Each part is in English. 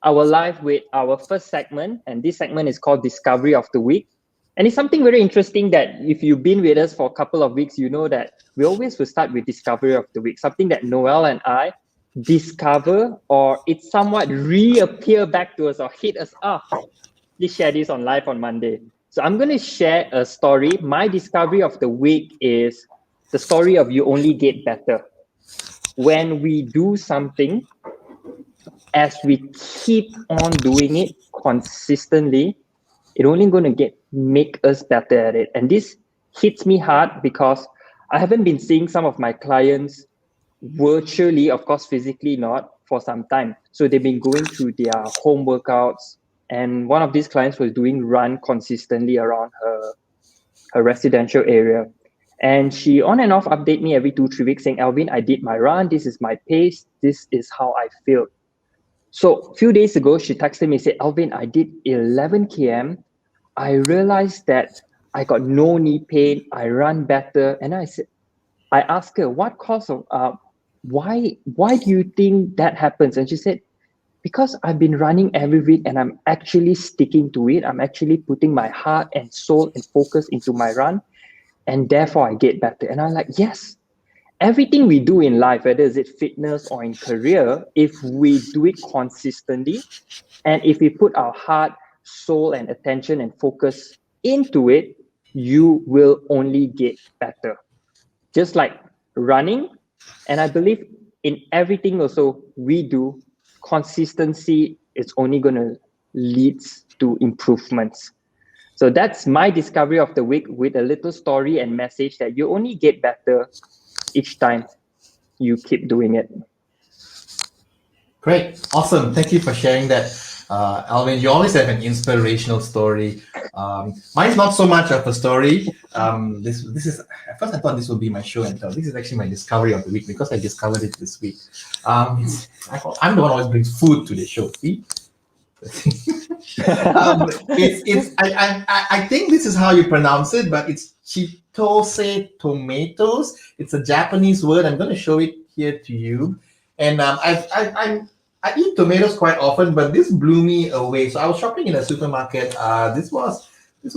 our live with our first segment, and this segment is called Discovery of the Week. And it's something very interesting that if you've been with us for a couple of weeks, you know that we always will start with Discovery of the Week, something that Noel and I discover or it somewhat reappear back to us or hit us up. Please share this on live on Monday. So I'm going to share a story. My discovery of the week is the story of You Only Get Better. When we do something, as we keep on doing it consistently, it's only going to make us better at it. And this hits me hard because I haven't been seeing some of my clients virtually, of course, physically not, for some time. So they've been going through their home workouts. And one of these clients was doing run consistently around her residential area. And she on and off update me every 2-3 weeks saying, Alvin, I did my run. This is my pace. This is how I feel. So a few days ago, she texted me and said, Alvin, I did 11 km. I realized that I got no knee pain. I run better. And I asked her, what cause of, why do you think that happens? And she said, because I've been running every week and I'm actually sticking to it. I'm actually putting my heart and soul and focus into my run. And therefore I get better. And I'm like, yes, everything we do in life, whether it's fitness or in career, if we do it consistently, and if we put our heart, soul, and attention and focus into it, you will only get better. Just like running, and I believe in everything also we do, consistency is only going to lead to improvements. So that's my discovery of the week with a little story and message that you only get better each time you keep doing it. Great. Awesome. Thank you for sharing that, Alvin. You always have an inspirational story. Mine's not so much of a story. This is, at first I thought this would be my show and tell. This is actually my discovery of the week because I discovered it this week. I'm the one who always brings food to the show. See? I think this is how you pronounce it, but it's Chitose tomatoes. It's a Japanese word. I'm going to show it here to you. And I eat tomatoes quite often, but this blew me away. So I was shopping in a supermarket. This was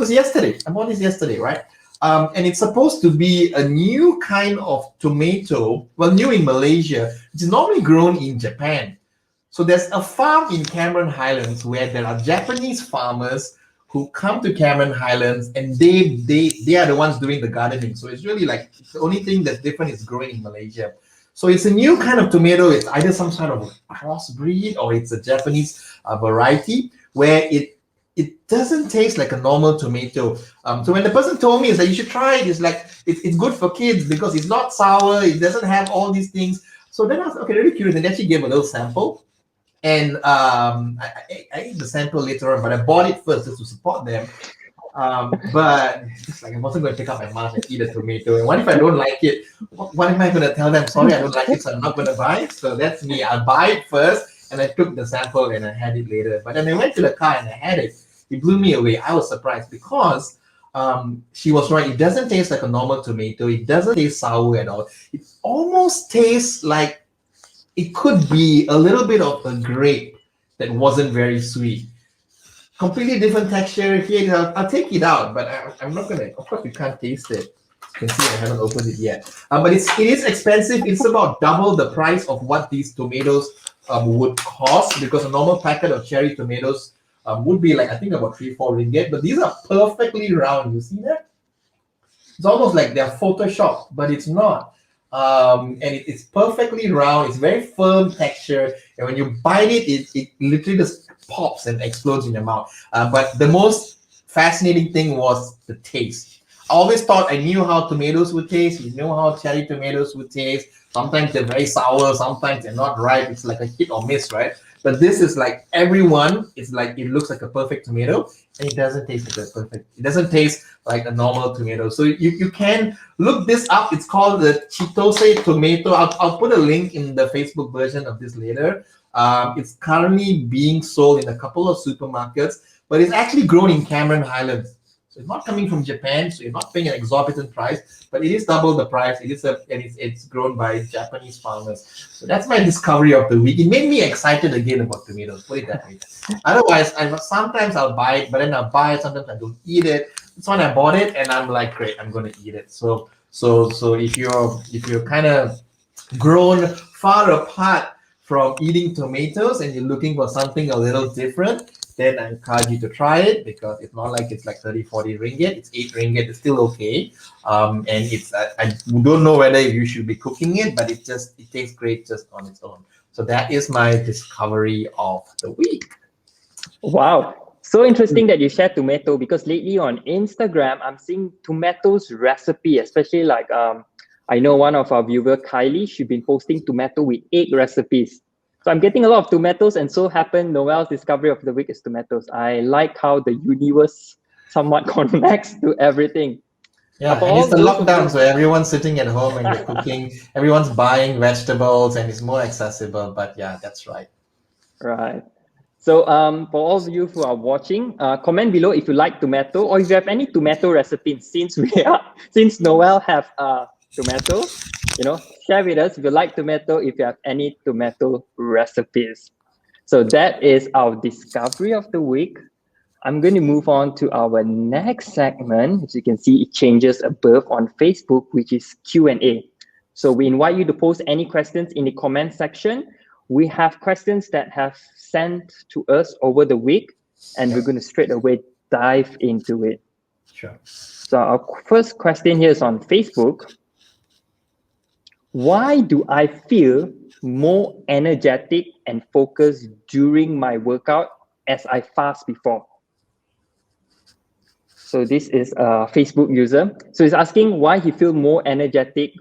yesterday. I bought this yesterday, right? And it's supposed to be a new kind of tomato, well, new in Malaysia, which is normally grown in Japan. So there's a farm in Cameron Highlands where there are Japanese farmers who come to Cameron Highlands and they are the ones doing the gardening. So it's really like the only thing that's different is growing in Malaysia. So it's a new kind of tomato. It's either some sort of crossbreed or it's a Japanese variety where it doesn't taste like a normal tomato. So when the person told me is that you should try it, it's like it's good for kids because it's not sour. It doesn't have all these things. So then I was really curious and actually gave a little sample. And I ate the sample later on, but I bought it first just to support them. But it's like I wasn't going to pick up my mask and eat a tomato. And what if I don't like it? What am I going to tell them? Sorry, I don't like it, so I'm not going to buy it. So that's me. I'll buy it first, and I took the sample and I had it later. But then I went to the car and I had it. It blew me away. I was surprised because she was right. It doesn't taste like a normal tomato. It doesn't taste sour at all. It almost tastes like it could be a little bit of a grape that wasn't very sweet. Completely different texture. Here, I'll take it out, but I'm not gonna. Of course, you can't taste it. You can see I haven't opened it yet. But it is expensive. It's about double the price of what these tomatoes would cost because a normal packet of cherry tomatoes would be like I think about 3-4 ringgit. But these are perfectly round. You see that? It's almost like they're photoshopped, but it's not. And it's perfectly round. It's very firm texture, and when you bite it, it literally just pops and explodes in your mouth. But the most fascinating thing was the taste. I always thought I knew how tomatoes would taste. You know how cherry tomatoes would taste. Sometimes they're very sour. Sometimes they're not ripe. It's like a hit or miss, right? But this is like everyone. It's like it looks like a perfect tomato, and it doesn't taste like a perfect. It doesn't taste like a normal tomato. So you can look this up. It's called the Chitose tomato. I'll put a link in the Facebook version of this later. It's currently being sold in a couple of supermarkets, but it's actually grown in Cameron Highlands. So it's not coming from Japan, so you're not paying an exorbitant price, but it is double the price. It's grown by Japanese farmers. So that's my discovery of the week. It made me excited again about tomatoes. Put it that way. Otherwise, sometimes I'll buy it, but then I'll buy it. Sometimes I don't eat it. This one I bought it, and I'm like, great, I'm going to eat it. So if you're kind of grown far apart from eating tomatoes and you're looking for something a little different, then I encourage you to try it, because it's not like it's like 30, 40 ringgit. It's 8 ringgit. It's still okay. And it's I don't know whether you should be cooking it, but it tastes great just on its own. So that is my discovery of the week. Wow. So interesting that you share tomato, because lately on Instagram, I'm seeing tomatoes recipe, especially like I know one of our viewer, Kylie, she's been posting tomato with egg recipes. So I'm getting a lot of tomatoes, and so happened Noel's discovery of the week is tomatoes. I like how the universe somewhat connects to everything. Yeah, and it's the lockdown, so everyone's sitting at home and they're cooking. Everyone's buying vegetables, and it's more accessible. But yeah, that's right. Right. So for all of you who are watching, comment below if you like tomato, or if you have any tomato recipes. Since Noel have tomato, share with us if you like tomato, if you have any tomato recipes. So that is our discovery of the week. I'm going to move on to our next segment. As you can see, it changes above on Facebook, which is Q&A. So we invite you to post any questions in the comment section. We have questions that have sent to us over the week, and we're going to straight away dive into it. Sure. So our first question here is on Facebook. Why do I feel more energetic and focused during my workout as I fast before? So this is a Facebook user. So he's asking why he feels more energetic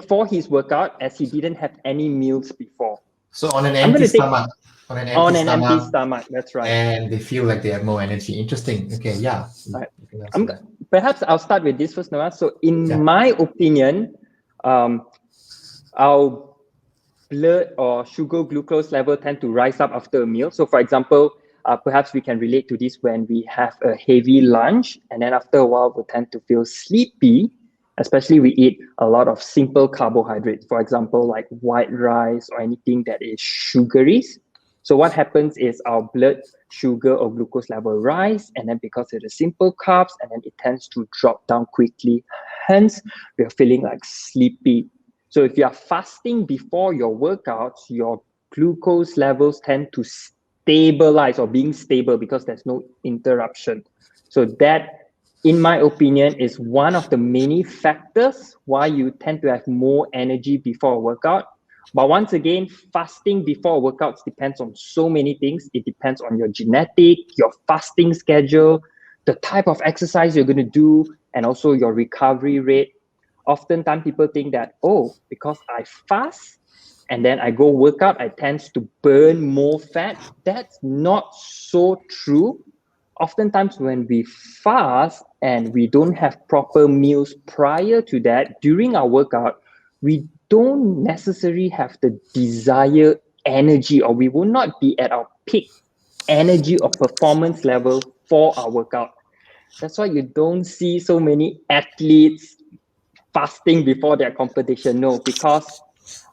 for his workout, as he didn't have any meals before. So on an empty stomach. On an empty stomach, that's right. And they feel like they have more energy. Interesting. Okay, yeah. Right. Perhaps I'll start with this first, Noah. So in my opinion, our blood or sugar glucose level tend to rise up after a meal. So for example, perhaps we can relate to this when we have a heavy lunch, and then after a while we tend to feel sleepy, especially we eat a lot of simple carbohydrates, for example, like white rice or anything that is sugary. So what happens is our blood sugar or glucose level rise, and then because it is simple carbs, and then it tends to drop down quickly. Hence, we are feeling like sleepy. So if you are fasting before your workouts, your glucose levels tend to stabilize, or being stable, because there's no interruption. So that, in my opinion, is one of the many factors why you tend to have more energy before a workout. But once again, fasting before workouts depends on so many things. It depends on your genetic, your fasting schedule, the type of exercise you're going to do, and also your recovery rate. Oftentimes people think that, because I fast and then I go workout, I tend to burn more fat. That's not so true. Oftentimes when we fast and we don't have proper meals prior to that, during our workout, we don't necessarily have the desired energy, or we will not be at our peak energy or performance level for our workout. That's why you don't see so many athletes fasting before their competition. No, because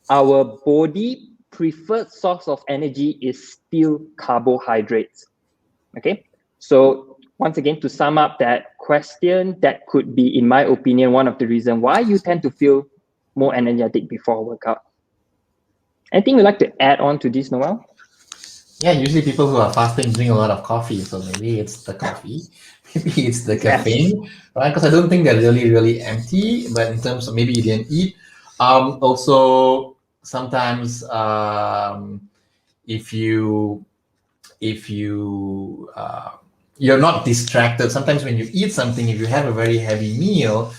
our body preferred source of energy is still carbohydrates. Okay, so once again, to sum up that question, that could be, in my opinion, one of the reasons why you tend to feel more energetic before a workout. Anything you'd like to add on to this, Noel? Yeah, usually people who are fasting drink a lot of coffee, so maybe it's the coffee, maybe it's the caffeine, right? Because I don't think they're really empty, but in terms of maybe you didn't eat. Also, sometimes if you you're not distracted. Sometimes when you eat something, if you have a very heavy meal,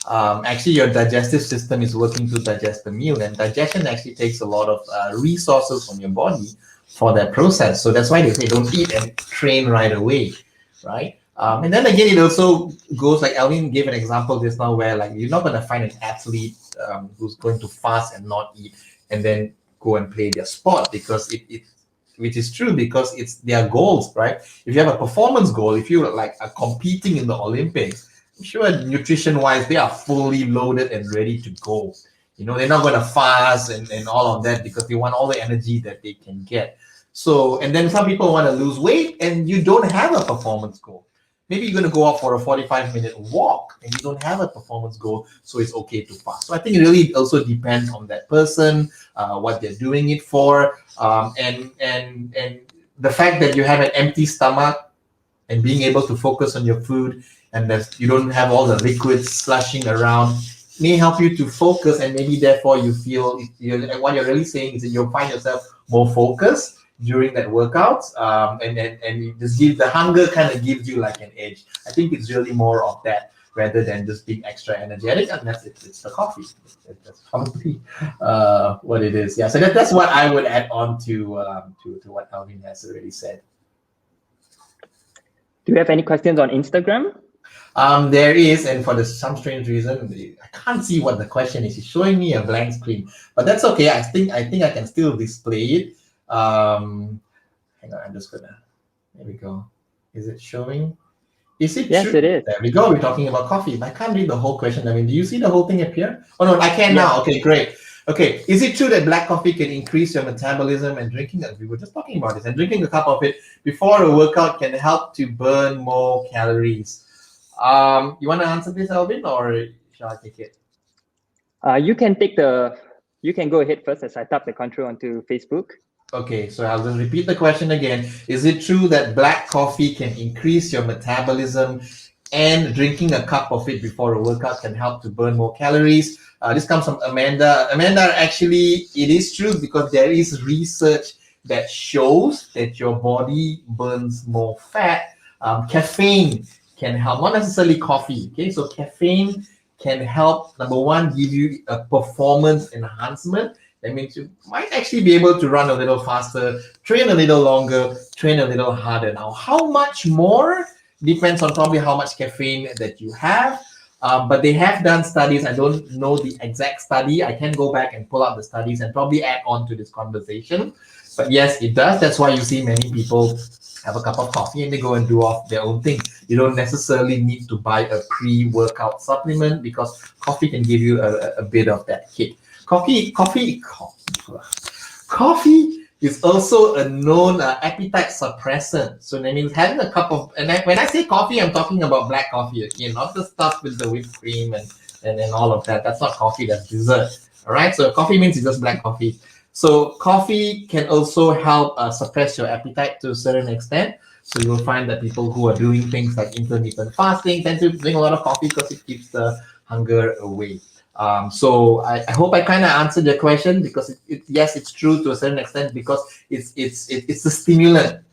actually your digestive system is working to digest the meal, and digestion actually takes a lot of resources from your body for that process. So that's why they say don't eat and train right away, right? And then again, it also goes, like Alvin gave an example just now, where like you're not going to find an athlete who's going to fast and not eat and then go and play their sport, because which is true because it's their goals, right? If you have a performance goal, if you're like competing in the Olympics, I'm sure nutrition-wise they are fully loaded and ready to go. They're not going to fast and all of that because they want all the energy that they can get. So, and then some people want to lose weight and you don't have a performance goal. Maybe you're going to go out for a 45-minute walk and you don't have a performance goal, so it's okay to fast. So I think it really also depends on that person, what they're doing it for, and the fact that you have an empty stomach and being able to focus on your food and that you don't have all the liquids slushing around may help you to focus, and maybe therefore you feel what you're really saying is that you'll find yourself more focused during that workout, and you just give the hunger kind of gives you like an edge. I think it's really more of that rather than just being extra energetic, unless it's the coffee. That's probably what it is. Yeah, so that's what I would add on to what Alvin has already said. Do you have any questions on Instagram? There is, and for some strange reason, I can't see what the question is. It's showing me a blank screen, but that's okay. I think I can still display it. Hang on, I'm just gonna. There we go. Is it showing? Is it Yes, true? it is. There we go. We're talking about coffee. But I can't read the whole question. I mean, do you see the whole thing appear? Oh no, I can now. Okay, great. Okay, is it true that black coffee can increase your metabolism and drinking? We were just talking about this. And drinking a cup of it before a workout can help to burn more calories. You want to answer this, Alvin, or shall I take it? You can go ahead first as I tap the control onto Facebook. Okay, so I'll just repeat the question again. Is it true that black coffee can increase your metabolism and drinking a cup of it before a workout can help to burn more calories? This comes from Amanda. Amanda, actually, it is true because there is research that shows that your body burns more fat. Caffeine can help, not necessarily coffee. Okay, so caffeine can help, number one, give you a performance enhancement. That means you might actually be able to run a little faster, train a little longer, train a little harder. Now, how much more depends on probably how much caffeine that you have. But they have done studies. I don't know the exact study. I can go back and pull out the studies and probably add on to this conversation. But yes, it does. That's why you see many people have a cup of coffee and they go and do off their own thing. You don't necessarily need to buy a pre-workout supplement because coffee can give you a bit of that hit. Coffee is also a known appetite suppressant. So that means having a cup of, and when I say coffee, I'm talking about black coffee again, not the stuff with the whipped cream and all of that. That's not coffee, that's dessert. All right, so coffee means it's just black coffee. So coffee can also help suppress your appetite to a certain extent. So you'll find that people who are doing things like intermittent fasting tend to drink a lot of coffee because it keeps the hunger away. So I hope I kind of answered your question because yes, it's true to a certain extent because it's a stimulant,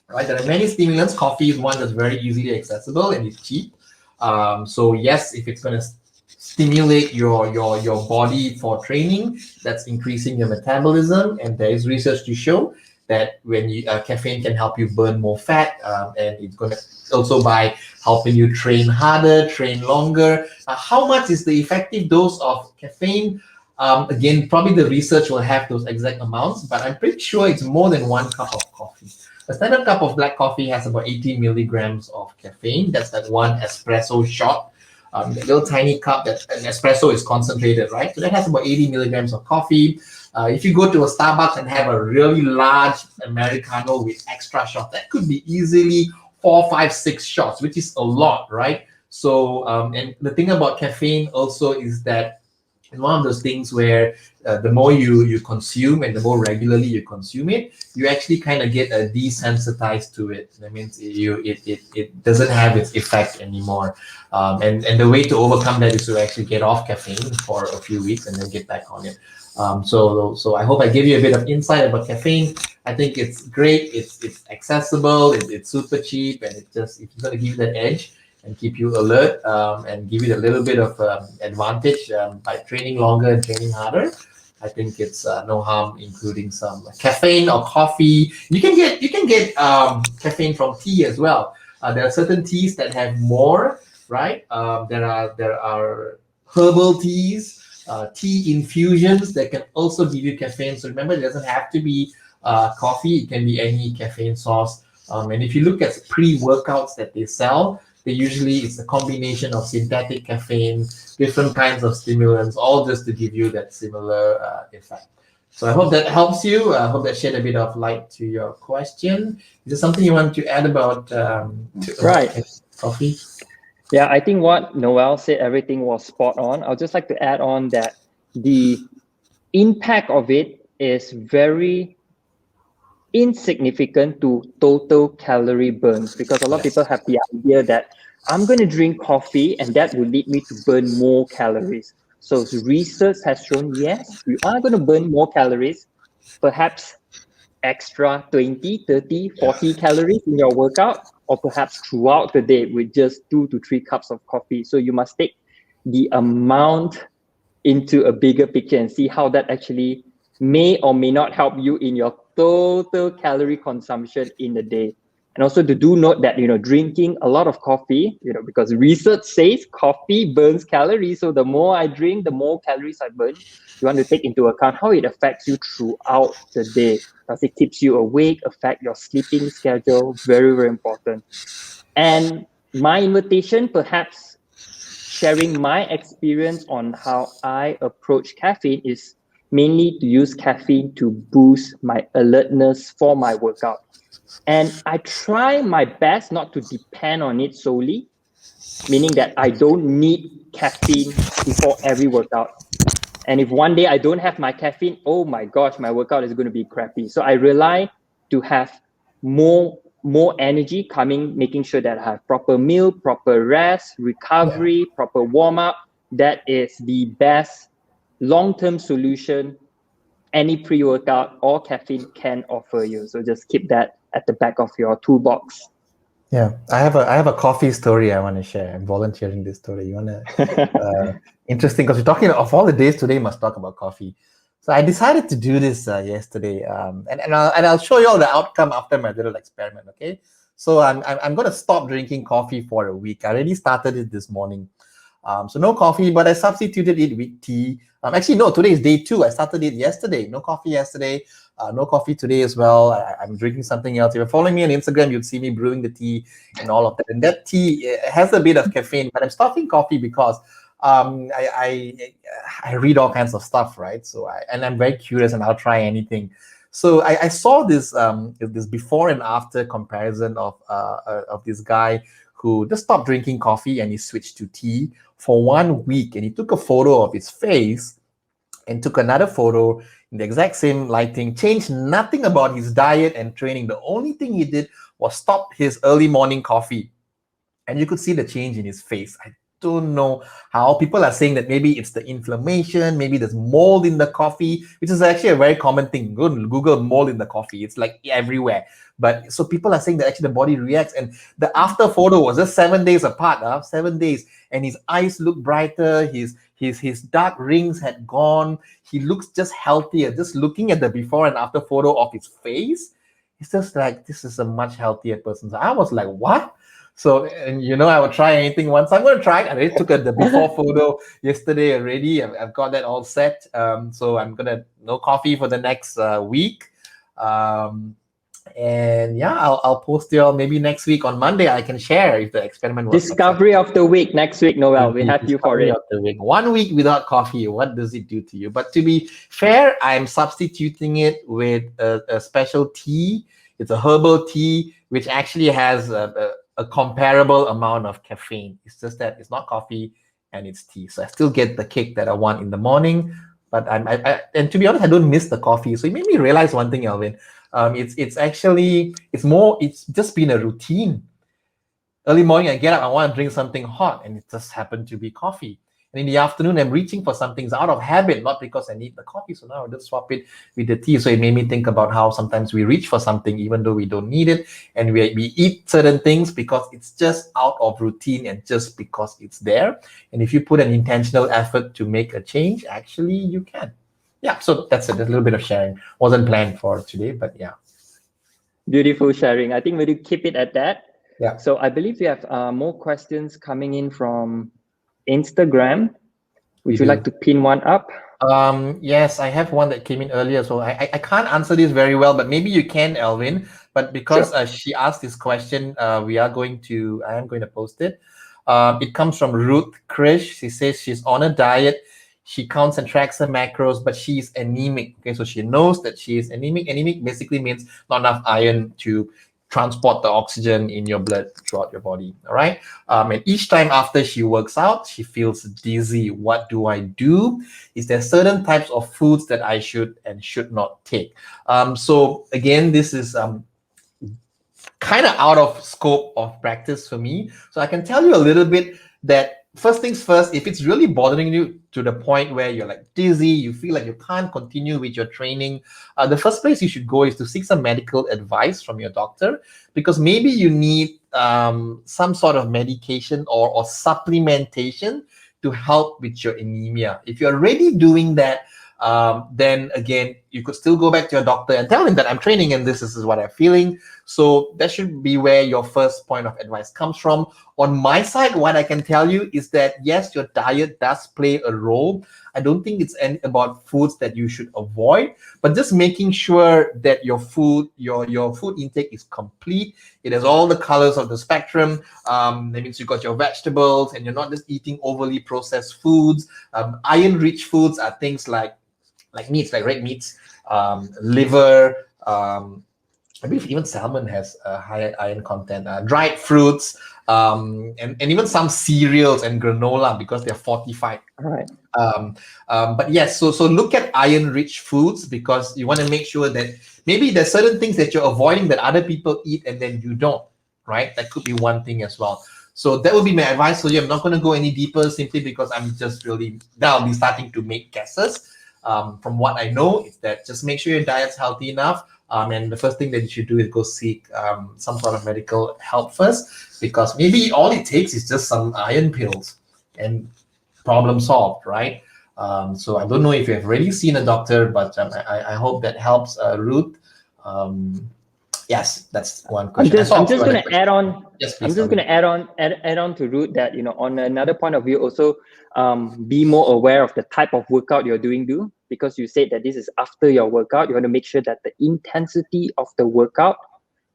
right? There are many stimulants. Coffee is one that's very easily accessible and it's cheap. So yes, if it's going to stimulate your body for training, that's increasing your metabolism, and there is research to show that when caffeine can help you burn more fat, and it's going to also by helping you train harder, train longer. How much is the effective dose of caffeine? Again, probably the research will have those exact amounts, but I'm pretty sure it's more than 1 cup of coffee. A standard cup of black coffee has about 80 milligrams of caffeine. That's that one espresso shot. The little tiny cup that an espresso is concentrated, right? So that has about 80 milligrams of coffee. If you go to a Starbucks and have a really large Americano with extra shots, that could be easily 4, 5, 6 shots, which is a lot, right? So, and the thing about caffeine also is that it's one of those things where the more you consume and the more regularly you consume it, you actually kind of get desensitized to it. That means it doesn't have its effect anymore. And the way to overcome that is to actually get off caffeine for a few weeks and then get back on it. So I hope I gave you a bit of insight about caffeine. I think it's great. It's accessible. It's super cheap, and it's going to give you that edge and keep you alert, and give you a little bit of advantage by training longer and training harder. I think it's no harm including some caffeine or coffee. You can get caffeine from tea as well. There are certain teas that have more, right? There are herbal teas, tea infusions that can also give you caffeine. So remember, it doesn't have to be coffee. It can be any caffeine source. And if you look at pre-workouts that they sell, they usually it's a combination of synthetic caffeine, different kinds of stimulants, all just to give you that similar effect. So I hope that helps you. I hope that shed a bit of light to your question. Is there something you want to add about Right. coffee? Yeah, I think what Noel said, everything was spot on. I'd just like to add on that the impact of it is very insignificant to total calorie burns, because a lot of people have the idea that I'm going to drink coffee and that will lead me to burn more calories. So research has shown, yes, you are going to burn more calories, perhaps extra 20, 30, Yeah. 40 calories in your workout, or perhaps throughout the day with just 2 to 3 cups of coffee. So you must take the amount into a bigger picture and see how that actually may or may not help you in your total calorie consumption in a day. And also to do note that, drinking a lot of coffee, because research says coffee burns calories. So the more I drink, the more calories I burn. You want to take into account how it affects you throughout the day. Does it keeps you awake, affect your sleeping schedule? Very, very important. And my invitation, perhaps sharing my experience on how I approach caffeine, is mainly to use caffeine to boost my alertness for my workout. And I try my best not to depend on it solely, meaning that I don't need caffeine before every workout. And if one day I don't have my caffeine, oh my gosh, my workout is going to be crappy. So I rely to have more energy coming, making sure that I have proper meal, proper rest, Yeah. recovery, proper warm up. That is the best long-term solution any pre-workout or caffeine can offer you. So just keep that at the back of your toolbox. Yeah, I have a coffee story I want to share. I'm volunteering this story. You want to interesting because we're talking of all the days today. Must talk about coffee. So I decided to do this yesterday, and I'll show you all the outcome after my little experiment. Okay, so I'm going to stop drinking coffee for a week. I already started it this morning. So no coffee, but I substituted it with tea. Actually, no, today is day 2. I started it yesterday. No coffee yesterday. No coffee today as well. I'm drinking something else. If you're following me on Instagram, you'd see me brewing the tea and all of that. And that tea has a bit of caffeine, but I'm stopping coffee because I read all kinds of stuff, right? So I'm very curious, and I'll try anything. So I saw this before and after comparison of this guy who just stopped drinking coffee and he switched to tea for 1 week, and he took a photo of his face and took another photo in the exact same lighting, changed nothing about his diet and training. The only thing he did was stop his early morning coffee. And you could see the change in his face. I don't know how. People are saying that maybe it's the inflammation, maybe there's mold in the coffee, which is actually a very common thing. Go and Google mold in the coffee. It's like everywhere. But so people are saying that actually the body reacts. And the after photo was just 7 days apart, 7 days. And his eyes look brighter. His dark rings had gone. He looks just healthier. Just looking at the before and after photo of his face, it's just like, this is a much healthier person. So I was like, what? So, and I would try anything once. I'm going to try it. I already took the before photo yesterday already. I've got that all set. So I'm going to no coffee for the next week. And yeah, I'll post you all maybe next week on Monday. I can share if the experiment was Discovery successful. of the week next week, Noel. We have you for Discovery it. of the week. 1 week without coffee, what does it do to you? But to be fair, I'm substituting it with a special tea. It's a herbal tea, which actually has a comparable amount of caffeine. It's just that it's not coffee and it's tea. So I still get the kick that I want in the morning. But and to be honest, I don't miss the coffee. So it made me realize one thing, Alvin. It's just been a routine. Early morning, I get up, I want to drink something hot, and it just happened to be coffee. And in the afternoon, I'm reaching for something. It's out of habit, not because I need the coffee. So now I'll just swap it with the tea. So it made me think about how sometimes we reach for something even though we don't need it. And we eat certain things because it's just out of routine and just because it's there. And if you put an intentional effort to make a change, actually you can. Yeah, so that's it. A little bit of sharing. Wasn't planned for today, but yeah. Beautiful sharing. I think we'll keep it at that. Yeah. So I believe we have more questions coming in from Instagram. Would you like to pin one up? Yes, I have one that came in earlier, so I can't answer this very well, but maybe you can, Elvin. But because Sure. she asked this question, I am going to post it. It comes from Ruth Krish. She says she's on a diet. She counts and tracks her macros, but she's anemic. Okay, so she knows that she is anemic. Anemic basically means not enough iron to transport the oxygen in your blood throughout your body. All right. And each time after she works out, she feels dizzy. What do I do? Is there certain types of foods that I should and should not take? So again, this is kind of out of scope of practice for me. So I can tell you a little bit that first things first, if it's really bothering you to the point where you're like dizzy, you feel like you can't continue with your training, the first place you should go is to seek some medical advice from your doctor, because maybe you need some sort of medication or supplementation to help with your anemia. If you're already doing that, then again, you could still go back to your doctor and tell him that I'm training and this is what I'm feeling. So that should be where your first point of advice comes from. On my side, what I can tell you is that yes, your diet does play a role. I don't think it's about foods that you should avoid, but just making sure that your food intake is complete. It has all the colors of the spectrum. That means you got your vegetables and you're not just eating overly processed foods. Iron-rich foods are things like meats, like red meats, liver. I believe even salmon has a higher iron content. Dried fruits, and even some cereals and granola because they're fortified. All right. But yes, so look at iron-rich foods because you want to make sure that maybe there's certain things that you're avoiding that other people eat and then you don't, right? That could be one thing as well. So that would be my advice for you. I'm not going to go any deeper simply because I'm just really now I'll be starting to make guesses. From what I know is that just make sure your diet's healthy enough. And the first thing that you should do is go seek some sort of medical help first, because maybe all it takes is just some iron pills and problem solved, right? So I don't know if you have already seen a doctor, but I hope that helps, Ruth. Yes, that's one question. I'm just going to add on. Yes, please. I'm just going to add on to Ruth that, on another point of view, also be more aware of the type of workout you're doing. Because you said that this is after your workout, you want to make sure that the intensity of the workout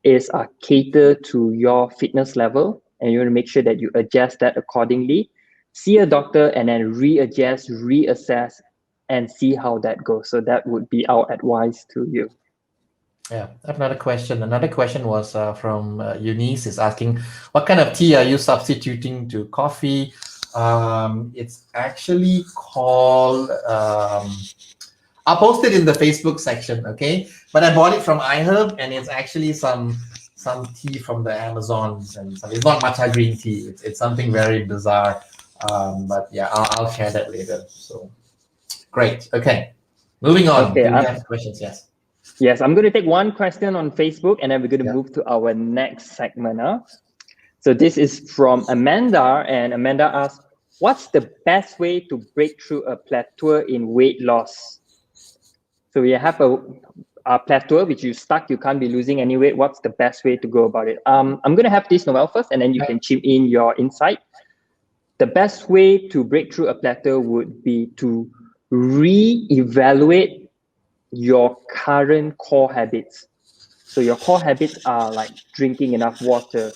is catered to your fitness level, and you want to make sure that you adjust that accordingly. See a doctor and then readjust, reassess, and see how that goes. So that would be our advice to you. Yeah, I have another question. Another question was from Eunice is asking, what kind of tea are you substituting to coffee? It's actually called, I'll post it in the Facebook section, okay? But I bought it from iHerb, and it's actually some tea from the Amazons, and it's not matcha green tea. It's something very bizarre. But yeah, I'll share that later. So great. Okay, moving on. Okay, Do we have questions? Yes. Yes, I'm going to take one question on Facebook, and then we're going to move to our next segment. So this is from Amanda, and Amanda asks, what's the best way to break through a plateau in weight loss? So we have a plateau which you stuck, you can't be losing any weight. What's the best way to go about it? I'm going to have this Noel first, and then you can chip in your insight. The best way to break through a plateau would be to re-evaluate your current core habits. So your core habits are like drinking enough water,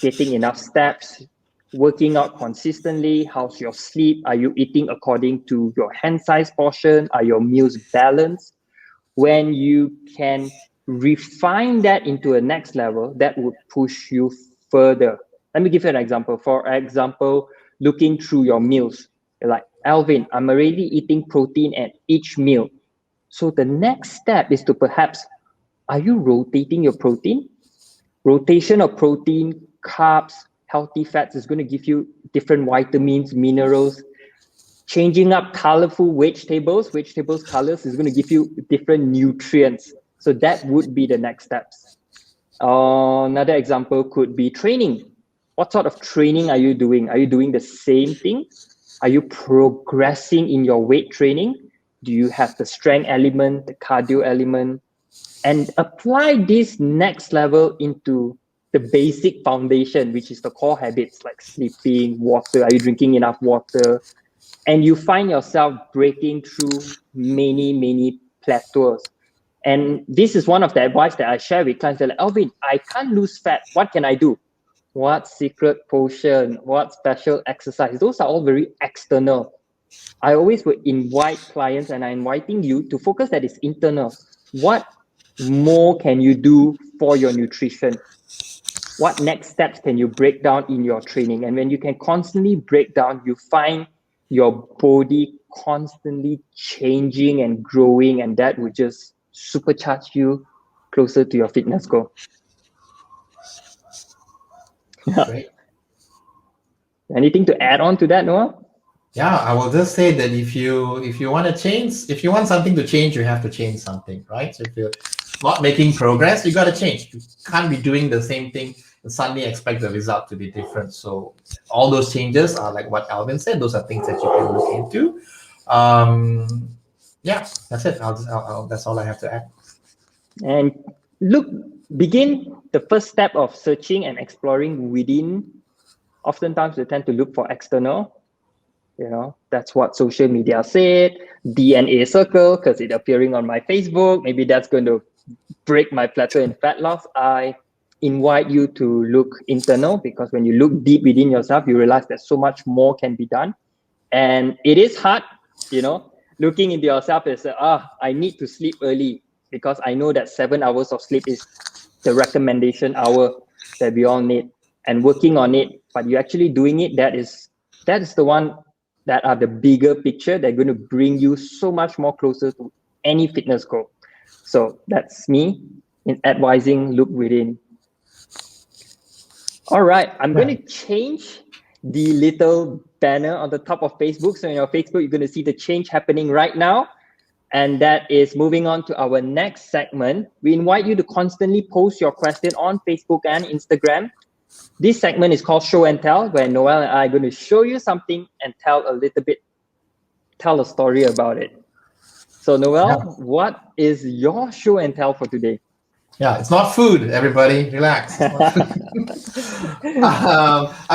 getting enough steps, working out consistently. How's your sleep? Are you eating according to your hand size portion? Are your meals balanced? When you can refine that into a next level, that would push you further. Let me give you an example. For example, looking through your meals. You're like, Alvin, I'm already eating protein at each meal. So the next step is to perhaps, are you rotating your protein? Rotation of protein, carbs, healthy fats is going to give you different vitamins, minerals. Changing up colorful vegetables colors is going to give you different nutrients. So that would be the next steps. Another example could be training. What sort of training are you doing? Are you doing the same thing? Are you progressing in your weight training? Do you have the strength element, the cardio element? And apply this next level into the basic foundation, which is the core habits like sleeping, water. Are you drinking enough water? and you find yourself breaking through many plateaus. And this is one of the advice that I share with clients. They're like, Alvin, I can't lose fat. What can I do? What secret potion? What special exercise? Those are all very external. I always would invite clients, and I'm inviting you to focus that is internal. What more can you do for your nutrition? What next steps can you break down in your training? And when you can constantly break down, you find your body constantly changing and growing, and that would just supercharge you closer to your fitness goal. Great. Anything to add on to that, Noah? Yeah, I will just say that if you want to change, if you want something to change, you have to change something, right? So if you're not making progress, you got to change. You can't be doing the same thing and suddenly expect the result to be different. So all those changes are like what Alvin said. Those are things that you can look into. Yeah, that's it. That's all I have to add. And begin the first step of searching and exploring within. Oftentimes we tend to look for external. That's what social media said, DNA circle, because it's appearing on my Facebook. Maybe that's going to break my plateau in fat loss. I invite you to look internal, because when you look deep within yourself, you realize that so much more can be done. And it is hard, looking into yourself is, I need to sleep early, because I know that 7 hours of sleep is the recommendation hour that we all need, and working on it. But you actually doing it, that is the one that are the bigger picture. They're going to bring you so much more closer to any fitness goal. So that's me in advising look within. All right, I'm going to change the little banner on the top of Facebook. So in your Facebook, you're going to see the change happening right now. And that is moving on to our next segment. We invite you to constantly post your question on Facebook and Instagram. This segment is called Show and Tell, where Noel and I are going to show you something and tell a story about it. So Noel, what is your show and tell for today? Yeah, it's not food, everybody. Relax. I'm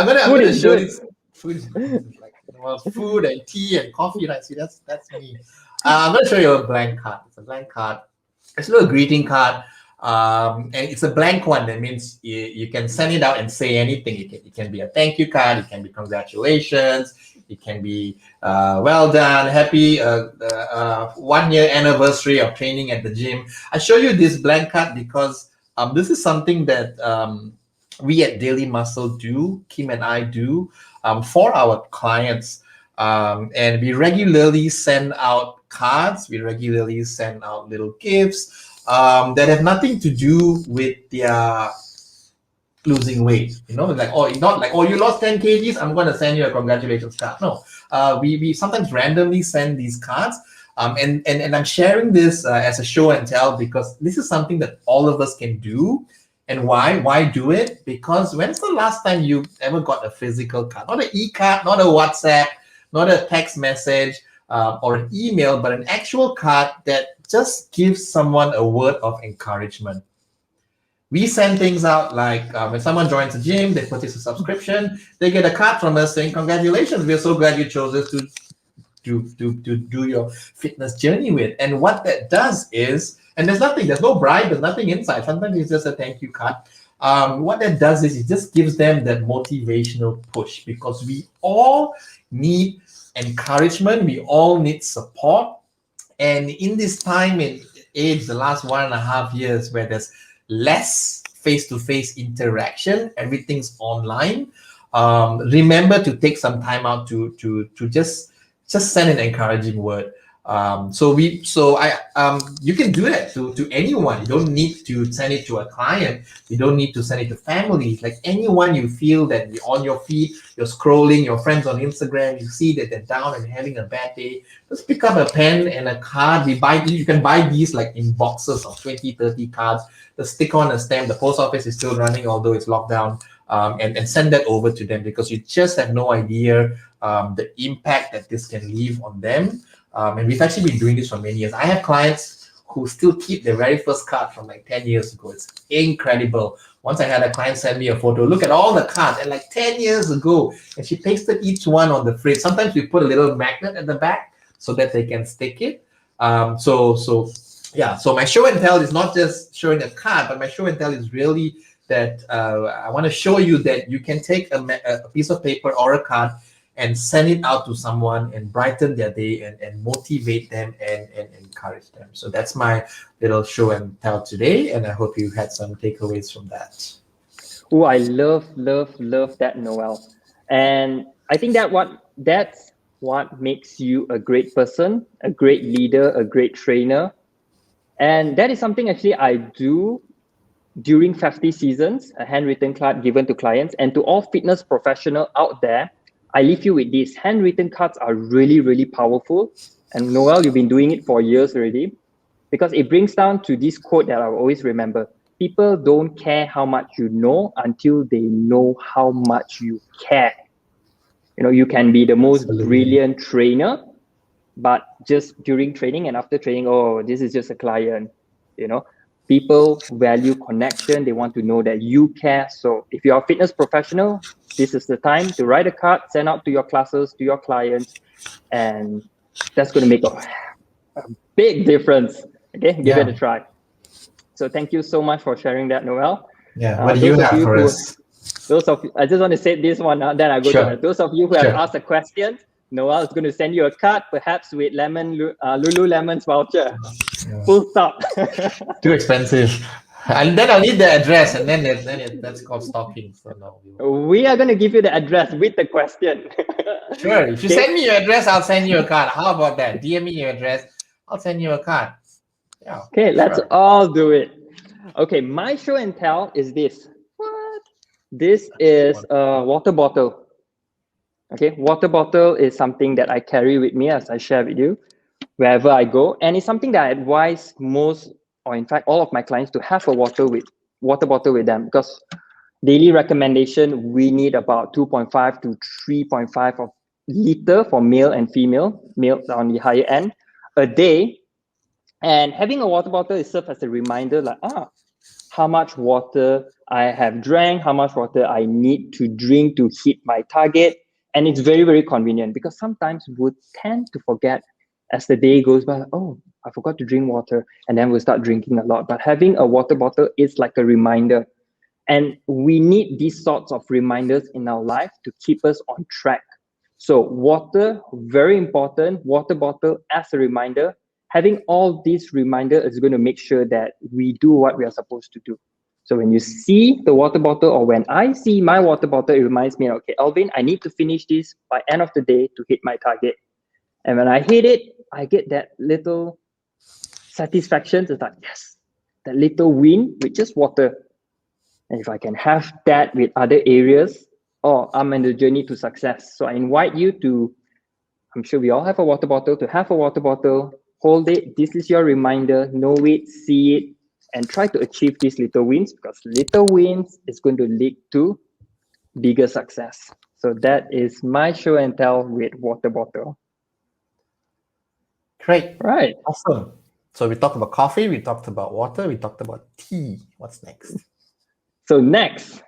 gonna show this food, like food and tea and coffee. Right? See, that's me. I'm gonna show you a blank card. It's a blank card. It's a little greeting card. And it's a blank one. That means you can send it out and say anything. It can be a thank you card. It can be congratulations. It can be well done, happy 1 year anniversary of training at the gym. I show you this blank card because this is something that we at Daily Muscle do, Kim and I do, for our clients. And we regularly send out cards. We regularly send out little gifts that have nothing to do with their losing weight, like, you lost 10 kgs, I'm going to send you a congratulations card. No, we sometimes randomly send these cards, and I'm sharing this as a show and tell, because this is something that all of us can do. And why do it? Because when's the last time you ever got a physical card? Not an e-card, not a WhatsApp, not a text message or an email, but an actual card that just gives someone a word of encouragement. We send things out like when someone joins the gym, they purchase a subscription, they get a card from us saying, congratulations, we're so glad you chose us to do your fitness journey with. And what that does is, and there's no bribe, there's nothing inside. Sometimes it's just a thank you card. What that does is it just gives them that motivational push, because we all need encouragement, we all need support. And in this time and age, the last 1.5 years, where there's less face-to-face interaction, everything's online, remember to take some time out to just send an encouraging word. You can do that to anyone. You don't need to send it to a client. You don't need to send it to families. Like anyone you feel that you're on your feet, you're scrolling, your friends on Instagram, you see that they're down and having a bad day, just pick up a pen and a card. You can buy these like in boxes of 20, 30 cards. Just stick on a stamp. The post office is still running, although it's locked down, and send that over to them, because you just have no idea the impact that this can leave on them. And we've actually been doing this for many years. I have clients who still keep their very first card from like 10 years ago. It's incredible. Once I had a client send me a photo, look at all the cards, and like 10 years ago, and she pasted each one on the fridge. Sometimes we put a little magnet at the back so that they can stick it. So my show and tell is not just showing a card, but my show and tell is really that I want to show you that you can take a piece of paper or a card and send it out to someone and brighten their day and motivate them and encourage them. So that's my little show and tell today, and I hope you had some takeaways from that. Oh, I love that, Noel. And I think that's what makes you a great person, a great leader, a great trainer. And that is something actually I do during festive seasons, a handwritten card given to clients. And to all fitness professionals out there, I leave you with this. Handwritten cards are really, really powerful. And Noel, you've been doing it for years already, because it brings down to this quote that I will always remember. People don't care how much you know until they know how much you care. You can be the most brilliant trainer, but just during training and after training, oh, this is just a client. People value connection. They want to know that you care. So if you're a fitness professional, this is the time to write a card, send out to your classes, to your clients, and that's going to make a big difference. Okay, give it a try. So thank you so much for sharing that, Noel. Yeah, what do you have for us? I just want to say this one, then I go to that. Those of you who have asked a question, Noel is going to send you a card, perhaps with Lululemon's voucher. Yeah. Full stop. Too expensive. And then I'll need the address, and then that's called stalking. So no. We are going to give you the address with the question. Sure. If you send me your address, I'll send you a card. How about that? DM me your address. I'll send you a card. Yeah. Okay, let's all do it. Okay, my show and tell is this. What? This is a water bottle. Okay, water bottle is something that I carry with me, as I share with you, wherever I go. And it's something that I advise most, or in fact, all of my clients to have a water bottle with them, because daily recommendation, we need about 2.5 to 3.5 of liter for male and female, males on the higher end, a day. And having a water bottle is serves as a reminder, like, how much water I have drank, how much water I need to drink to hit my target. And it's very, very convenient, because sometimes we tend to forget as the day goes by, oh, I forgot to drink water, and then we'll start drinking a lot. But having a water bottle is like a reminder. And we need these sorts of reminders in our life to keep us on track. So water, very important, water bottle as a reminder. Having all these reminders is going to make sure that we do what we are supposed to do. So when you see the water bottle, or when I see my water bottle, it reminds me, okay, Alvin, I need to finish this by end of the day to hit my target. And when I hit it, I get that little satisfaction. It's like, yes, that little win with just water. And if I can have that with other areas, I'm on the journey to success. So I invite you to, I'm sure we all have a water bottle, to have a water bottle, hold it. This is your reminder, know it, see it, and try to achieve these little wins, because little wins is going to lead to bigger success. So that is my show and tell with water bottle. Great. Right. Awesome. So we talked about coffee, we talked about water, we talked about tea. What's next? So next,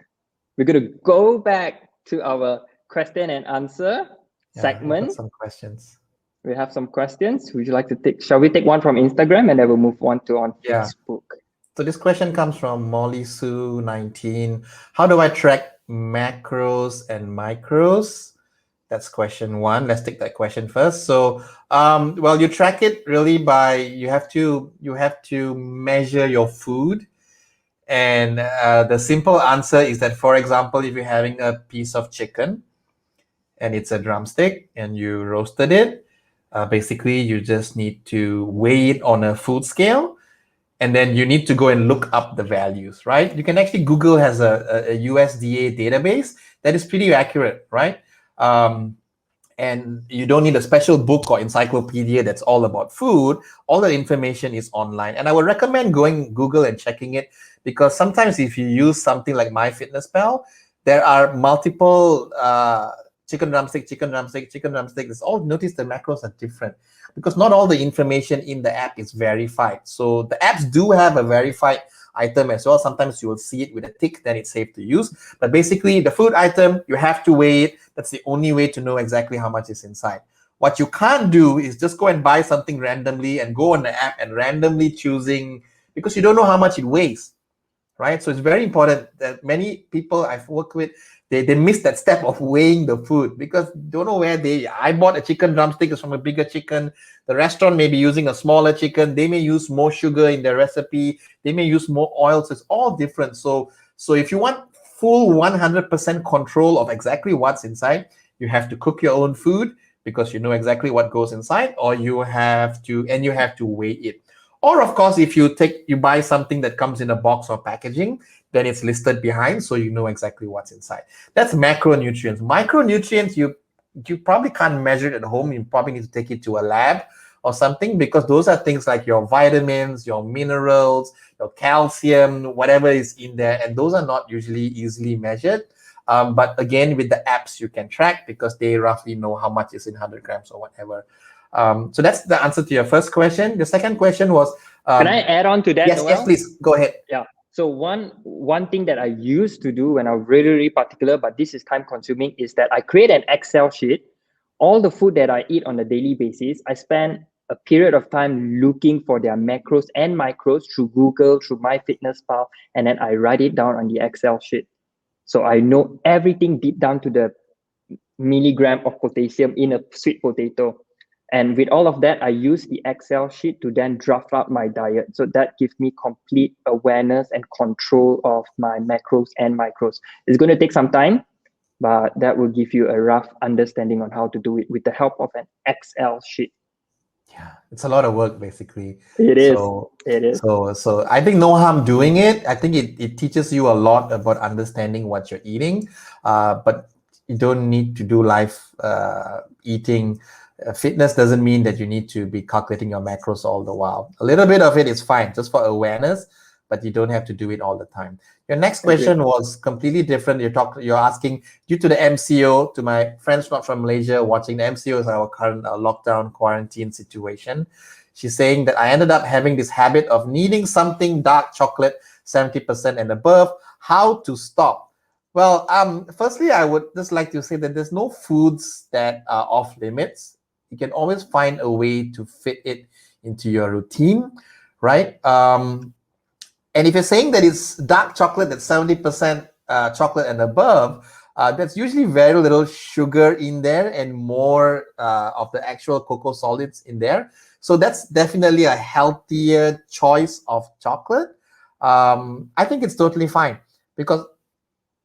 we're going to go back to our question and answer segment. Some questions. We have some questions. Would you like to take? Shall we take one from Instagram, and then we'll move on Facebook? So this question comes from Molly Sue 19. How do I track macros and micros? That's question one. Let's take that question first. So, you track it really by you have to measure your food, and the simple answer is that, for example, if you're having a piece of chicken and it's a drumstick and you roasted it, basically you just need to weigh it on a food scale, and then you need to go and look up the values, right? You can actually, Google has a USDA database that is pretty accurate, right? And you don't need a special book or encyclopedia that's all about food. All the information is online. And I would recommend going Google and checking it, because sometimes if you use something like MyFitnessPal, there are multiple chicken drumstick. It's all, notice the macros are different. because not all the information in the app is verified. So the apps do have a verified item as well. Sometimes you will see it with a tick, then it's safe to use. But basically, the food item, you have to weigh it. That's the only way to know exactly how much is inside. What you can't do is just go and buy something randomly and go on the app and randomly choosing, because you don't know how much it weighs, right? So it's very important that many people I've worked with, they miss that step of weighing the food because don't know where I bought a chicken drumstick, it's from a bigger chicken. The restaurant may be using a smaller chicken. They may use more sugar in their recipe. They may use more oil. So it's all different. So if you want full 100% control of exactly what's inside, you have to cook your own food because you know exactly what goes inside, or you have to weigh it. Or of course, if you buy something that comes in a box or packaging, then it's listed behind, so you know exactly what's inside. That's macronutrients. Micronutrients, you probably can't measure it at home. You probably need to take it to a lab or something, because those are things like your vitamins, your minerals, your calcium, whatever is in there, and those are not usually easily measured. But again, with the apps, you can track because they roughly know how much is in 100 grams or whatever. So that's the answer to your first question. The second question was... Can I add on to that, yes, Noel? yes, please. Go ahead. Yeah. So one thing that I used to do when I was really, really particular, but this is time consuming, is that I create an Excel sheet. All the food that I eat on a daily basis, I spend a period of time looking for their macros and micros through Google, through MyFitnessPal, and then I write it down on the Excel sheet. So I know everything deep down to the milligram of potassium in a sweet potato. And with all of that, I use the Excel sheet to then draft out my diet. So that gives me complete awareness and control of my macros and micros. It's going to take some time, but that will give you a rough understanding on how to do it with the help of an Excel sheet. Yeah, it's a lot of work, basically. It is. So I think no harm doing it. I think it teaches you a lot about understanding what you're eating, but you don't need to do live eating. Fitness doesn't mean that you need to be calculating your macros all the while. A little bit of it is fine, just for awareness, but you don't have to do it all the time. Your next question was completely different. You're asking, due to the MCO, to my friends from Malaysia watching, the MCO is our current lockdown quarantine situation. She's saying that I ended up having this habit of needing something dark chocolate, 70% and above. How to stop? Well, firstly, I would just like to say that there's no foods that are off limits. You can always find a way to fit it into your routine, right? And if you're saying that it's dark chocolate, that's 70% chocolate and above, that's usually very little sugar in there and more of the actual cocoa solids in there. So that's definitely a healthier choice of chocolate. I think it's totally fine, because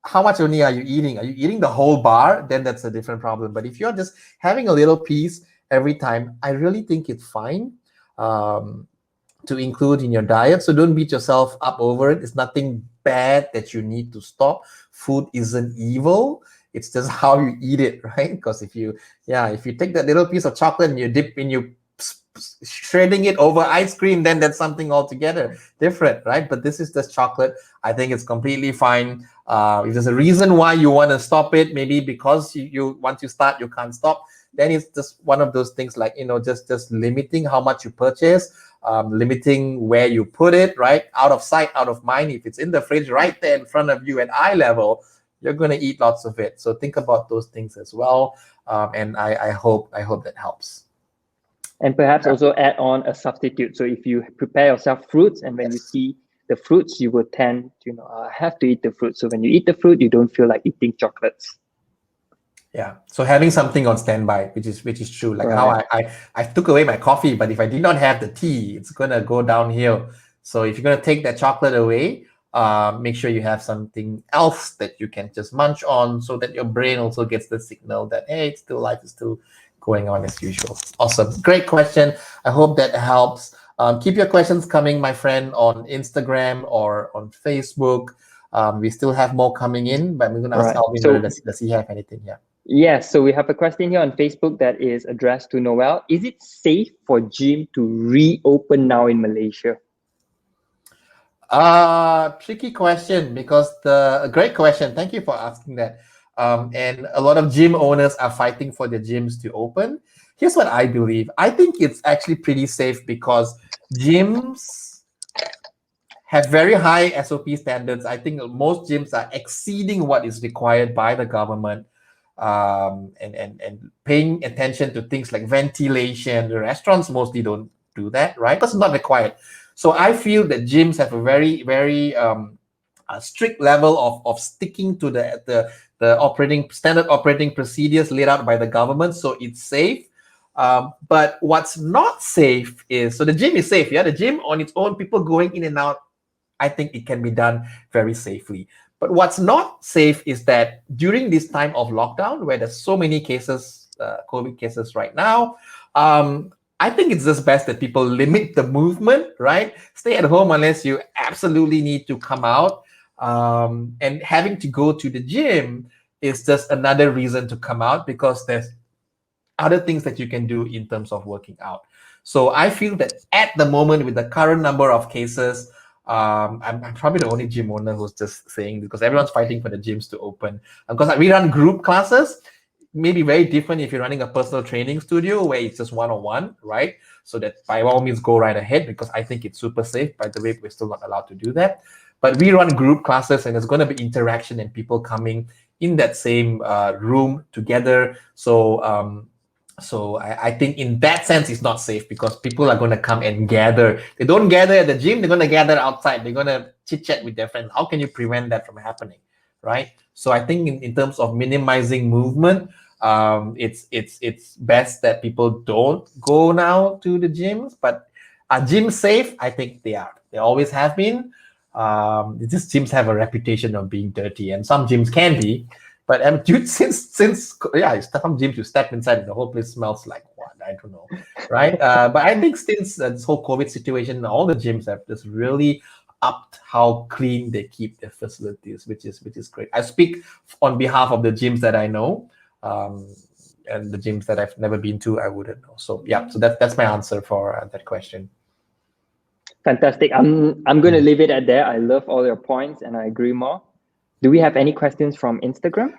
how much only are you eating? Are you eating the whole bar? Then that's a different problem. But if you're just having a little piece every time, I really think it's fine to include in your diet. So don't beat yourself up over it. It's nothing bad that you need to stop. Food isn't evil. It's just how you eat it, right? Because if you take that little piece of chocolate and you dip in, you shredding it over ice cream, then that's something altogether different, right? But this is just chocolate. I think it's completely fine. If there's a reason why you want to stop it, maybe because you once you start, you can't stop, then it's just one of those things like, just limiting how much you purchase, limiting where you put it, right? Out of sight, out of mind. If it's in the fridge right there in front of you at eye level, you're going to eat lots of it. So think about those things as well. And I hope that helps. And perhaps also add on a substitute. So if you prepare yourself fruits, and when you see the fruits, you will tend to have to eat the fruit. So when you eat the fruit, you don't feel like eating chocolates. Yeah. So having something on standby, which is true. Like how I took away my coffee, but if I did not have the tea, it's gonna go downhill. So if you're gonna take that chocolate away, make sure you have something else that you can just munch on, so that your brain also gets the signal that, hey, life is still going on as usual. Awesome. Great question. I hope that helps. Keep your questions coming, my friend, on Instagram or on Facebook. We still have more coming in, but I'm going to ask Alvin, does he have anything here? Yes, so we have a question here on Facebook that is addressed to Noel. Is it safe for gym to reopen now in Malaysia? Tricky question, because a great question. Thank you for asking that. And a lot of gym owners are fighting for their gyms to open. Here's what I believe. I think it's actually pretty safe because gyms have very high SOP standards. I think most gyms are exceeding what is required by the government, and paying attention to things like ventilation. The restaurants mostly don't do that, right? That's not required. So I feel that gyms have a very a strict level of sticking to the operating standard operating procedures laid out by the government, so it's safe. But what's not safe is, so the gym is safe, yeah. The gym on its own, people going in and out, I think it can be done very safely. But what's not safe is that during this time of lockdown, where there's so many cases, COVID cases right now, I think it's just best that people limit the movement, right? Stay at home unless you absolutely need to come out. And having to go to the gym is just another reason to come out, because there's other things that you can do in terms of working out. So I feel that at the moment, with the current number of cases, I'm probably the only gym owner who's just saying, because everyone's fighting for the gyms to open. Because we run group classes, maybe very different if you're running a personal training studio where it's just one-on-one, right? So that by all means go right ahead, because I think it's super safe. By the way, we're still not allowed to do that. But we run group classes, and there's going to be interaction and people coming in that same room together. So I think in that sense, it's not safe, because people are going to come and gather. They don't gather at the gym, they're going to gather outside. They're going to chit-chat with their friends. How can you prevent that from happening, right? So I think in terms of minimizing movement, it's best that people don't go now to the gyms. But are gyms safe? I think they are. They always have been. Just gyms have a reputation of being dirty, and some gyms can be. But dude, since some gyms you step inside and the whole place smells like what? I don't know, right? But I think since this whole COVID situation, all the gyms have just really upped how clean they keep their facilities, which is great. I speak on behalf of the gyms that I know, and the gyms that I've never been to, I wouldn't know. So yeah, so that's my answer for that question. Fantastic. I'm going to leave it at there. I love all your points, and I agree more. Do we have any questions from Instagram?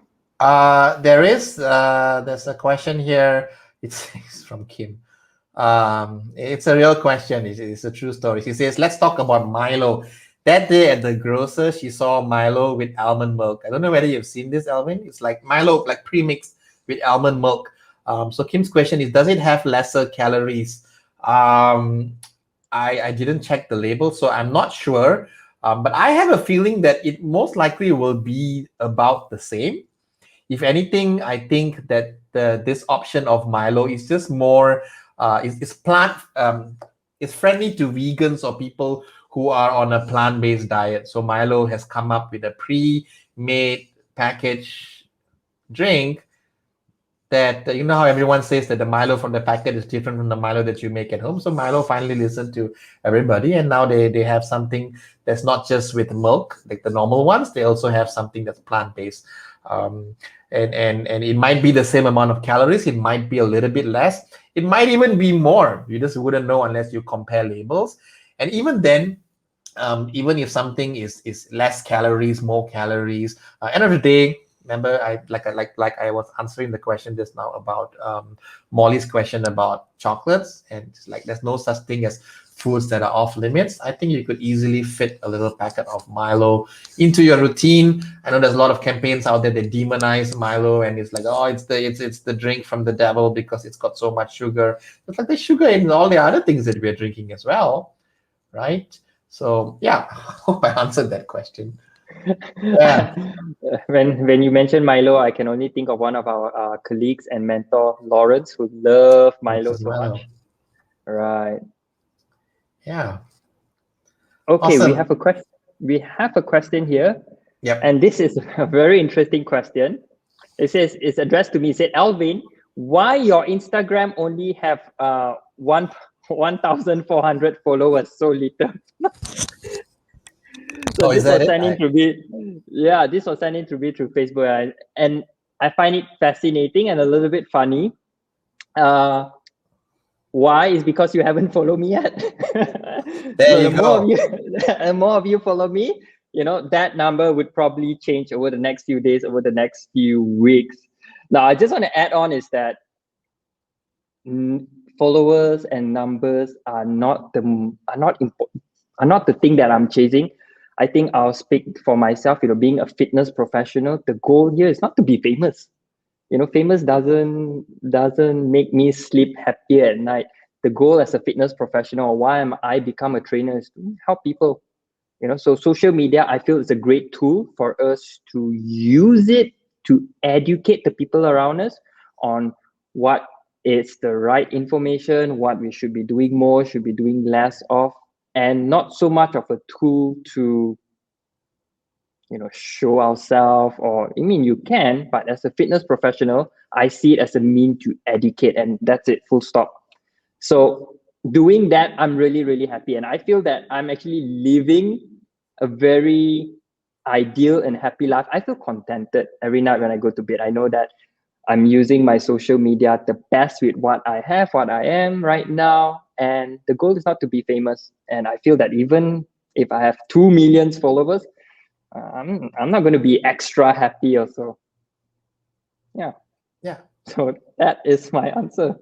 There's a question here. It's from Kim. It's a real question. It's a true story. She says, let's talk about Milo. That day at the grocer, she saw Milo with almond milk. I don't know whether you've seen this, Alvin. It's like Milo, like pre-mixed with almond milk. So Kim's question is, does it have lesser calories? I didn't check the label, so I'm not sure. But I have a feeling that it most likely will be about the same. If anything, I think that this option of Milo is just more, it's friendly to vegans or people who are on a plant-based diet. So Milo has come up with a pre-made package drink that, you know how everyone says that the Milo from the packet is different from the Milo that you make at home. So Milo finally listened to everybody, and now they have something that's not just with milk like the normal ones. They also have something that's plant-based, and it might be the same amount of calories. It might be a little bit less. It might even be more. You just wouldn't know unless you compare labels. And even then, even if something is less calories, more calories, end of the day. Remember, I was answering the question just now about Molly's question about chocolates, and it's like there's no such thing as foods that are off limits. I think you could easily fit a little packet of Milo into your routine. I know there's a lot of campaigns out there that demonize Milo, and it's like, oh, it's the drink from the devil because it's got so much sugar. It's like there's sugar in all the other things that we're drinking as well, right? So yeah, I hope I answered that question. Yeah. When you mentioned Milo, I can only think of one of our colleagues and mentor, Lawrence, who loved Milo so much. Right. Yeah. Okay, awesome. we have a question here. Yep. And this is a very interesting question. It says, it's addressed to me. It said, Alvin, why your Instagram only have 1,400 followers, so little? So this was sent in to me. Yeah, this was sent in to me through Facebook, and I find it fascinating and a little bit funny. Why is because you haven't followed me yet. There you go. More of you follow me, that number would probably change over the next few days, over the next few weeks. Now, I just want to add on is that followers and numbers are not the thing that I'm chasing. I think I'll speak for myself. Being a fitness professional, the goal here is not to be famous. Famous doesn't make me sleep happier at night. The goal as a fitness professional, or why am I become a trainer, is to help people. So social media, I feel, is a great tool for us to use it to educate the people around us on what is the right information, what we should be doing more, should be doing less of, and not so much of a tool to show ourselves. Or I mean, you can, but as a fitness professional, I see it as a mean to educate, and that's it, full stop. So doing that, I'm really, really happy. And I feel that I'm actually living a very ideal and happy life. I feel contented every night when I go to bed. I know that I'm using my social media the best with what I have, what I am right now. And the goal is not to be famous. And I feel that even if I have 2 million followers, I'm not going to be extra happy also. Yeah. So that is my answer.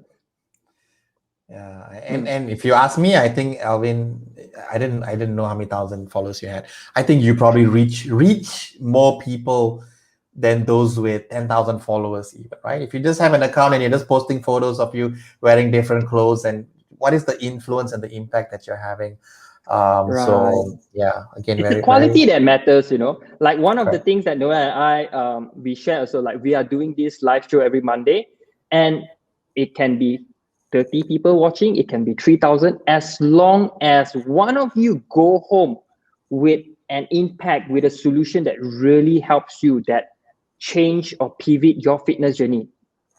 Yeah, and if you ask me, I think, Alvin, I didn't know how many thousand followers you had. I think you probably reach more people than those with 10,000 followers, even, right? If you just have an account and you're just posting photos of you wearing different clothes, and what is the influence and the impact that you're having? Right. So yeah, again, It's very, the quality very that matters. Like one of the correct. things that Noel and I we share also, like we are doing this live show every Monday, and it can be 30 people watching, it can be 3,000, as long as one of you go home with an impact, with a solution that really helps you, that change or pivot your fitness journey.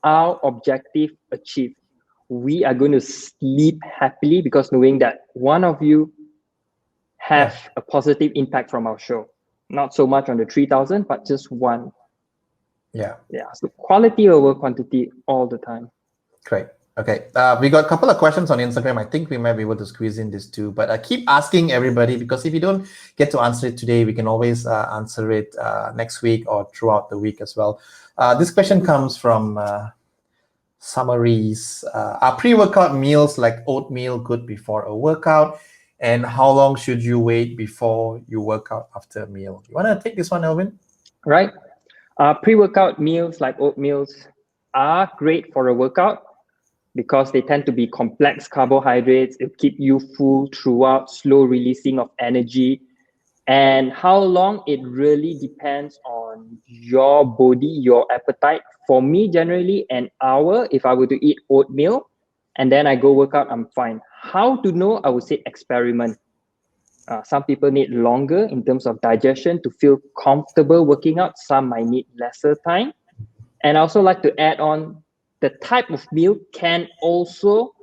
Our objective achieved. We are going to sleep happily because knowing that one of you have a positive impact from our show. Not so much on the 3,000, but just one. Yeah. So quality over quantity all the time. Great. Okay. We got a couple of questions on Instagram. I think we might be able to squeeze in this too, but I keep asking everybody, because if you don't get to answer it today, we can always answer it next week or throughout the week as well. This question comes from Summaries. Are pre-workout meals like oatmeal good before a workout? And how long should you wait before you work out after a meal? You want to take this one, Elvin? Right. Pre-workout meals like oatmeals are great for a workout because they tend to be complex carbohydrates. It keep you full throughout, slow releasing of energy. And how long, it really depends on your body, your appetite. For me, generally an hour. If I were to eat oatmeal and then I go work out, I'm fine. How to know? I would say experiment. Some people need longer in terms of digestion to feel comfortable working out. Some might need lesser time. And I also like to add on, the type of meal can also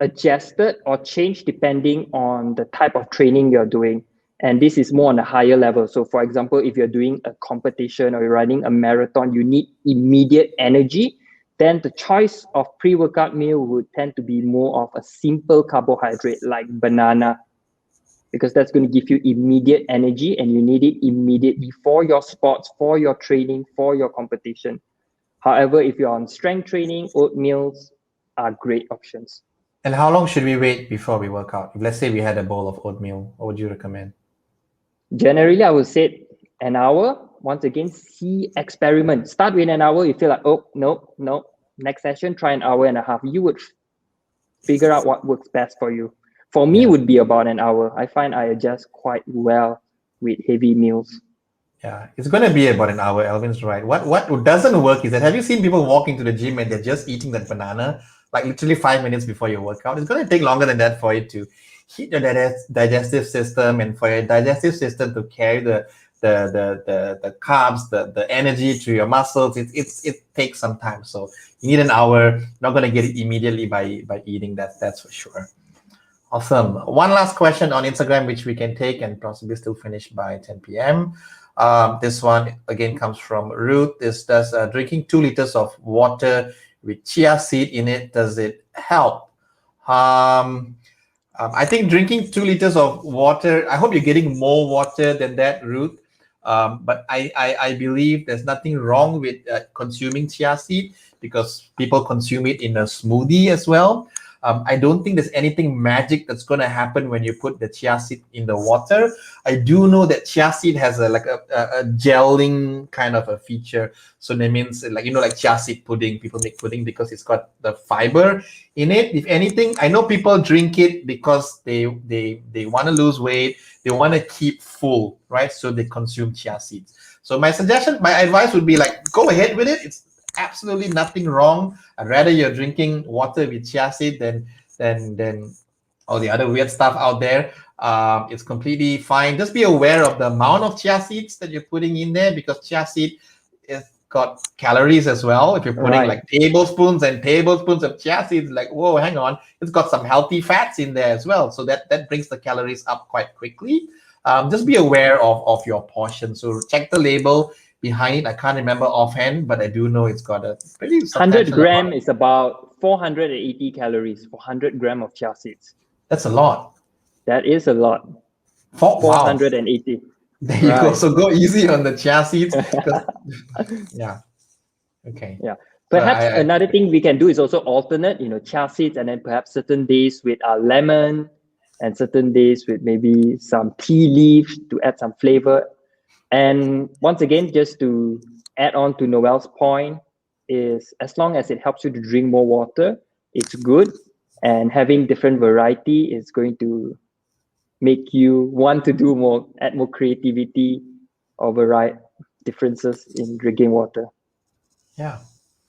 adjusted or changed depending on the type of training you're doing. And this is more on a higher level. So for example, if you're doing a competition or you're running a marathon, you need immediate energy, then the choice of pre-workout meal would tend to be more of a simple carbohydrate like banana, because that's going to give you immediate energy and you need it immediately for your sports, for your training, for your competition. However, if you're on strength training, oatmeals are great options. And how long should we wait before we work out? If, let's say we had a bowl of oatmeal, what would you recommend? Generally, I would say an hour. Once again, see, experiment. Start with an hour. You feel like, oh, no. Next session, try an hour and a half. You would figure out what works best for you. For me, would be about an hour. I find I adjust quite well with heavy meals. Yeah, it's going to be about an hour. Alvin's right. What doesn't work is that, have you seen people walk into the gym and they're just eating that banana, like literally 5 minutes before your workout? It's going to take longer than that for it to hit your digestive system, and for your digestive system to carry the carbs, the energy to your muscles. It takes some time. So you need an hour. You're not going to get it immediately by eating. That's for sure. Awesome. One last question on Instagram, which we can take and possibly still finish by 10 p.m. This one again comes from Ruth. Does drinking 2 liters of water with chia seed in it, does it help? I think drinking 2 liters of water, I hope you're getting more water than that, Ruth. But I believe there's nothing wrong with consuming chia seed because people consume it in a smoothie as well. I don't think there's anything magic that's going to happen when you put the chia seed in the water. I do know that chia seed has a gelling kind of a feature. So that means like chia seed pudding. People make pudding because it's got the fiber in it. If anything, I know people drink it because they want to lose weight. They want to keep full, right? So they consume chia seeds. So my advice would be go ahead with it. It's absolutely nothing wrong. I'd rather you're drinking water with chia seed than all the other weird stuff out there. It's completely fine. Just be aware of the amount of chia seeds that you're putting in there because chia seed is got calories as well. If you're putting tablespoons and tablespoons of chia seeds, whoa, hang on, it's got some healthy fats in there as well. So that brings the calories up quite quickly. Just be aware of your portion. So check the label behind it. I can't remember offhand, but I do know it's got a pretty 100 gram is about 480 calories for 100 gram of chia seeds. That's a lot. That is a lot. 480. Wow. There you go. So go easy on the chia seeds. Yeah. Okay. Yeah. Perhaps another thing we can do is also alternate, chia seeds, and then perhaps certain days with lemon, and certain days with maybe some tea leaves to add some flavor. And once again, just to add on to Noel's point, is as long as it helps you to drink more water, it's good. And having different variety is going to make you want to do more, add more creativity or variety differences in drinking water. Yeah.